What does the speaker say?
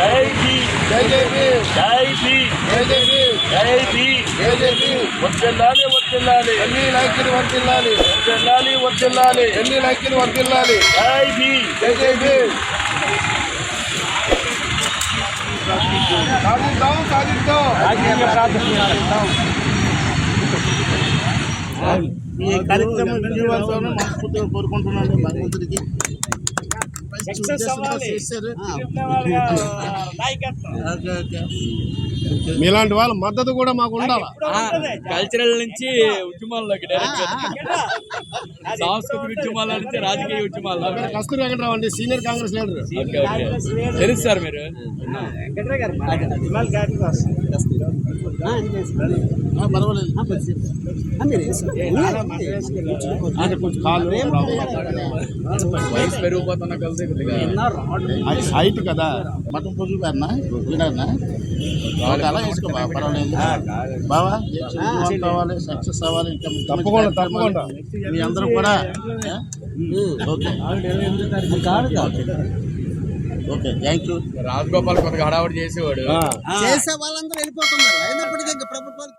జై జేపీ జై బీజేపీ జై బీజేపీ వర్ధిల్లాలి వర్ధిల్లాలి ఎన్ని లైక్లు వర్ధిల్లాలి వర్ధిల్లాలి వర్ధిల్లాలి ఎన్ని లైక్లు వర్ధిల్లాలి జై బీజేపీ సాధిద్దాం సాధిద్దాం ఈ కార్యక్రమం విజయవంతంగా మనస్ఫూర్తిగా కోరుకుంటున్నాను భగవంతుడికి. మీలాంటి వాళ్ళ మద్దతు కూడా మాకు ఉండాలి. కల్చరల్ నుంచి ఉద్యమాల్లోకి డైరెక్ట్ సాంస్కృతిక ఉద్యమాల నుంచి రాజకీయ ఉద్యమాల్లో. కస్తూరి వెంకటరావు అండి, సీనియర్ కాంగ్రెస్ లీడర్. తెలుసు సార్ మీరు. పర్వాలేదు, వయసు పెరిగిపోతున్నా కలిసి హైట్ కదా మటన్ పొద్దు పేరునా వీడన్నా అలా వేసుకో బాబా, పర్వాలేదు బాబా. కావాలి, సక్సెస్ అవ్వాలి. ఇంకా తప్పకుండా తప్పకుండా మీ అందరూ కూడా okay okay thank you. Rajagopal కొద్దిగా హడావుడి చేసేవాడు. చేసే వాళ్ళందరూ వెళ్ళిపోతున్నారు. అయినప్పటికీ ఇంకా ప్రభుత్వాలు